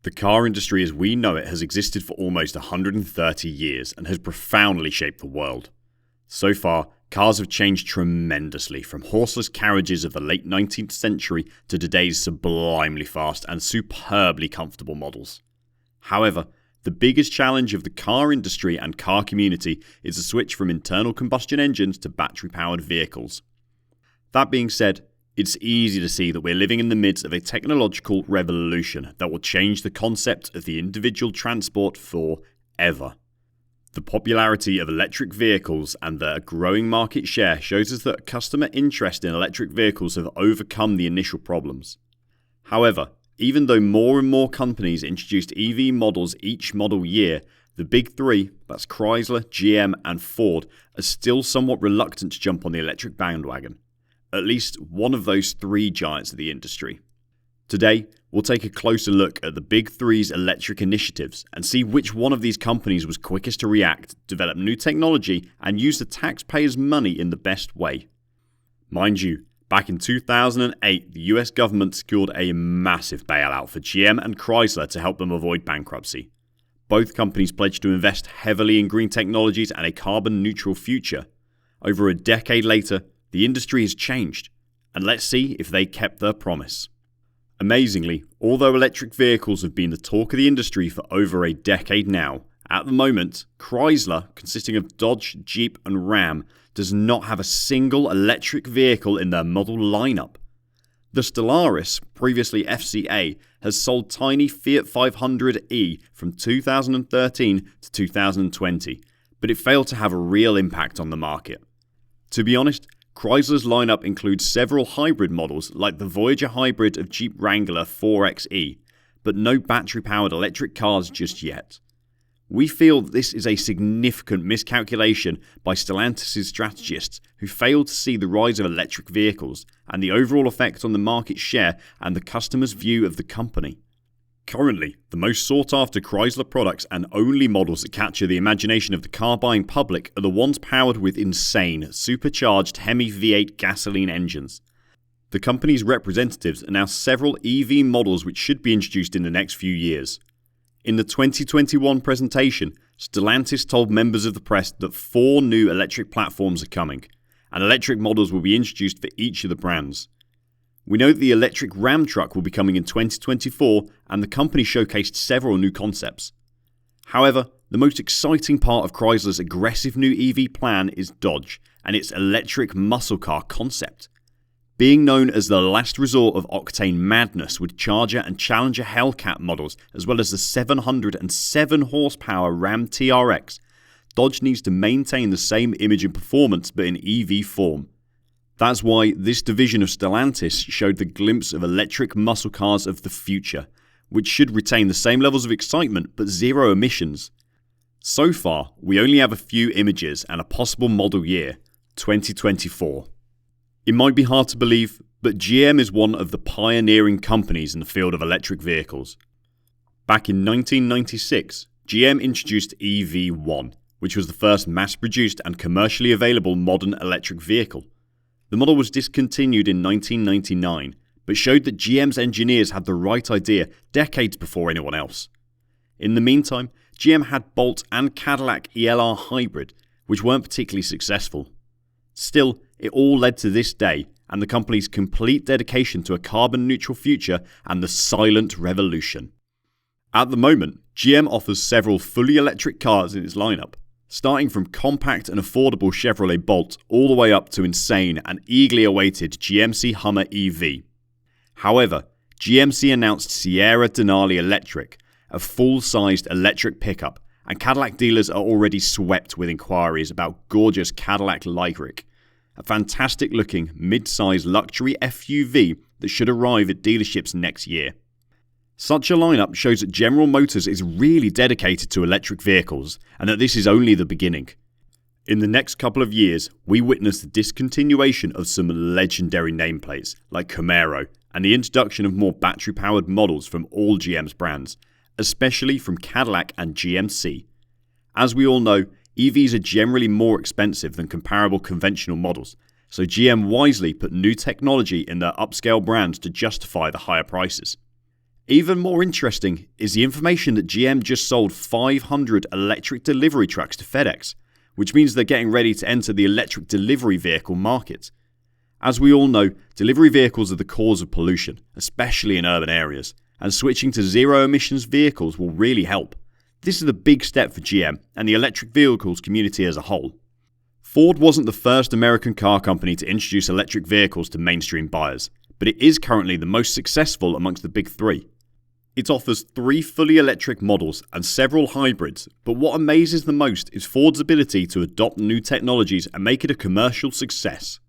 The car industry as we know it has existed for almost 130 years and has profoundly shaped the world. So far, cars have changed tremendously, from horseless carriages of the late 19th century to today's sublimely fast and superbly comfortable models. However, the biggest challenge of the car industry and car community is the switch from internal combustion engines to battery-powered vehicles. That being said, it's easy to see that we're living in the midst of a technological revolution that will change the concept of the individual transport forever. The popularity of electric vehicles and their growing market share shows us that customer interest in electric vehicles have overcome the initial problems. However, even though more and more companies introduced EV models each model year, the big three, that's Chrysler, GM and Ford, are still somewhat reluctant to jump on the electric bandwagon. At least one of those three giants of the industry. Today, we'll take a closer look at the Big Three's electric initiatives and see which one of these companies was quickest to react, develop new technology, and use the taxpayers' money in the best way. Mind you, back in 2008, the US government secured a massive bailout for GM and Chrysler to help them avoid bankruptcy. Both companies pledged to invest heavily in green technologies and a carbon-neutral future. Over a decade later, the industry has changed, and let's see if they kept their promise. Amazingly, although electric vehicles have been the talk of the industry for over a decade now, at the moment, Chrysler, consisting of Dodge, Jeep and Ram, does not have a single electric vehicle in their model lineup. The Stellaris, previously FCA, has sold tiny Fiat 500e from 2013 to 2020, but it failed to have a real impact on the market. To be honest, Chrysler's lineup includes several hybrid models like the Voyager hybrid of Jeep Wrangler 4xe, but no battery-powered electric cars just yet. We feel that this is a significant miscalculation by Stellantis' strategists who failed to see the rise of electric vehicles and the overall effect on the market share and the customer's view of the company. Currently, the most sought-after Chrysler products and only models that capture the imagination of the car-buying public are the ones powered with insane, supercharged Hemi V8 gasoline engines. The company's representatives announced several EV models which should be introduced in the next few years. In the 2021 presentation, Stellantis told members of the press that 4 new electric platforms are coming, and electric models will be introduced for each of the brands. We know that the electric Ram truck will be coming in 2024, and the company showcased several new concepts. However, the most exciting part of Chrysler's aggressive new EV plan is Dodge and its electric muscle car concept. Being known as the last resort of octane madness with Charger and Challenger Hellcat models, as well as the 707 horsepower Ram TRX, Dodge needs to maintain the same image and performance but in EV form. That's why this division of Stellantis showed the glimpse of electric muscle cars of the future, which should retain the same levels of excitement but zero emissions. So far, we only have a few images and a possible model year, 2024. It might be hard to believe, but GM is one of the pioneering companies in the field of electric vehicles. Back in 1996, GM introduced EV1, which was the first mass-produced and commercially available modern electric vehicle. The model was discontinued in 1999, but showed that GM's engineers had the right idea decades before anyone else. In the meantime, GM had Bolt and Cadillac ELR Hybrid, which weren't particularly successful. Still, it all led to this day, and the company's complete dedication to a carbon-neutral future and the silent revolution. At the moment, GM offers several fully electric cars in its lineup, starting from compact and affordable Chevrolet Bolt all the way up to insane and eagerly awaited GMC Hummer EV. However, GMC announced Sierra Denali Electric, a full-sized electric pickup, and Cadillac dealers are already swept with inquiries about gorgeous Cadillac Lyric, a fantastic-looking mid-size luxury SUV that should arrive at dealerships next year. Such a lineup shows that General Motors is really dedicated to electric vehicles and that this is only the beginning. In the next couple of years, we witness the discontinuation of some legendary nameplates like Camaro and the introduction of more battery-powered models from all GM's brands, especially from Cadillac and GMC. As we all know, EVs are generally more expensive than comparable conventional models, so GM wisely put new technology in their upscale brands to justify the higher prices. Even more interesting is the information that GM just sold 500 electric delivery trucks to FedEx, which means they're getting ready to enter the electric delivery vehicle market. As we all know, delivery vehicles are the cause of pollution, especially in urban areas, and switching to zero-emissions vehicles will really help. This is a big step for GM and the electric vehicles community as a whole. Ford wasn't the first American car company to introduce electric vehicles to mainstream buyers, but it is currently the most successful amongst the big three. It offers 3 fully electric models and several hybrids, but what amazes the most is Ford's ability to adopt new technologies and make it a commercial success.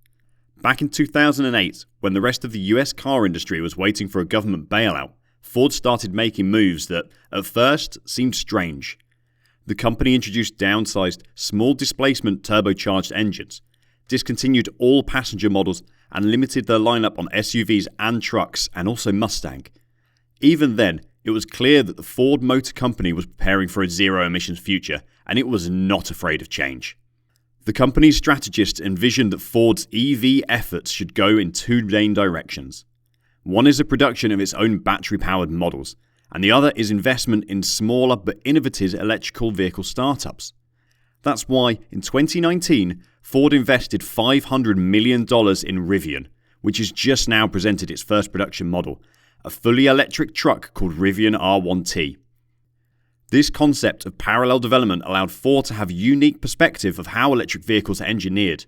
Back in 2008, when the rest of the US car industry was waiting for a government bailout, Ford started making moves that, at first, seemed strange. The company introduced downsized, small displacement turbocharged engines, discontinued all passenger models, and limited their lineup on SUVs and trucks, and also Mustang. Even then, it was clear that the Ford Motor Company was preparing for a zero-emissions future, and it was not afraid of change. The company's strategists envisioned that Ford's EV efforts should go in 2 main directions. One is the production of its own battery-powered models, and the other is investment in smaller but innovative electrical vehicle startups. That's why, in 2019, Ford invested $500 million in Rivian, which has just now presented its first production model, a fully electric truck called Rivian R1T. This concept of parallel development allowed Ford to have a unique perspective of how electric vehicles are engineered.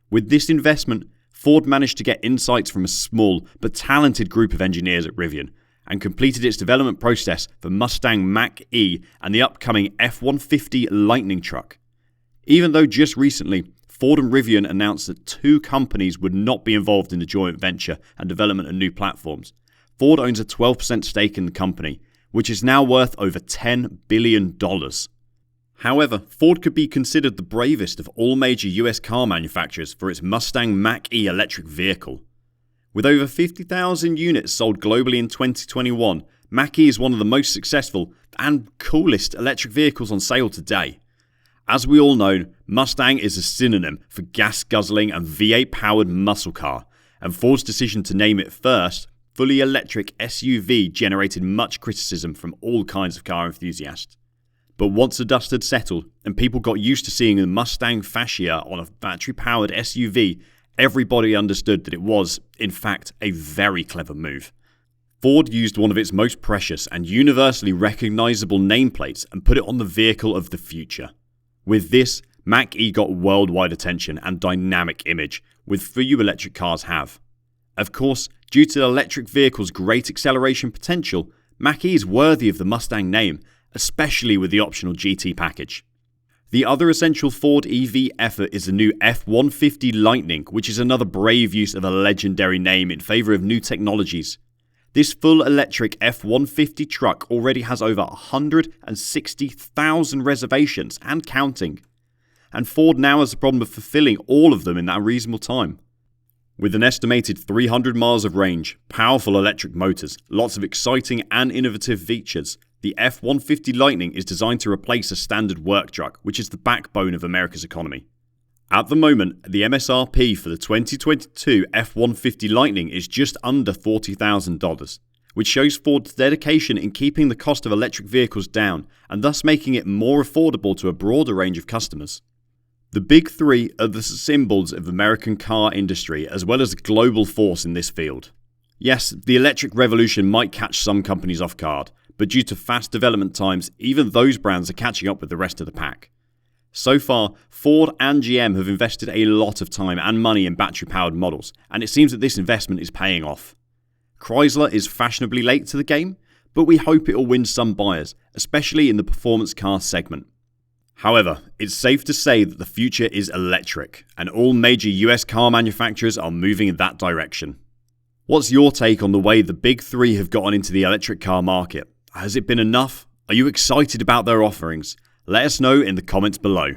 With this investment, Ford managed to get insights from a small but talented group of engineers at Rivian and completed its development process for Mustang Mach-E and the upcoming F-150 Lightning truck. Even though just recently, Ford and Rivian announced that 2 companies would not be involved in the joint venture and development of new platforms, Ford owns a 12% stake in the company, which is now worth over $10 billion. However, Ford could be considered the bravest of all major US car manufacturers for its Mustang Mach-E electric vehicle. With over 50,000 units sold globally in 2021, Mach-E is one of the most successful and coolest electric vehicles on sale today. As we all know, Mustang is a synonym for gas-guzzling and V8-powered muscle car, and Ford's decision to name it first, fully electric SUV, generated much criticism from all kinds of car enthusiasts. But once the dust had settled and people got used to seeing a Mustang fascia on a battery-powered SUV, everybody understood that it was, in fact, a very clever move. Ford used one of its most precious and universally recognizable nameplates and put it on the vehicle of the future. With this, Mach-E got worldwide attention and dynamic image, with few electric cars have. Of course, due to the electric vehicle's great acceleration potential, Mach-E is worthy of the Mustang name, especially with the optional GT package. The other essential Ford EV effort is the new F-150 Lightning, which is another brave use of a legendary name in favour of new technologies. This full electric F-150 truck already has over 160,000 reservations and counting. And Ford now has the problem of fulfilling all of them in that reasonable time. With an estimated 300 miles of range, powerful electric motors, lots of exciting and innovative features, the F-150 Lightning is designed to replace a standard work truck, which is the backbone of America's economy. At the moment, the MSRP for the 2022 F-150 Lightning is just under $40,000, which shows Ford's dedication in keeping the cost of electric vehicles down and thus making it more affordable to a broader range of customers. The big three are the symbols of the American car industry as well as a global force in this field. Yes, the electric revolution might catch some companies off guard, but due to fast development times, even those brands are catching up with the rest of the pack. So far, Ford and GM have invested a lot of time and money in battery-powered models, and it seems that this investment is paying off. Chrysler is fashionably late to the game, but we hope it will win some buyers, especially in the performance car segment. However, it's safe to say that the future is electric, and all major US car manufacturers are moving in that direction. What's your take on the way the big three have gotten into the electric car market? Has it been enough? Are you excited about their offerings? Let us know in the comments below.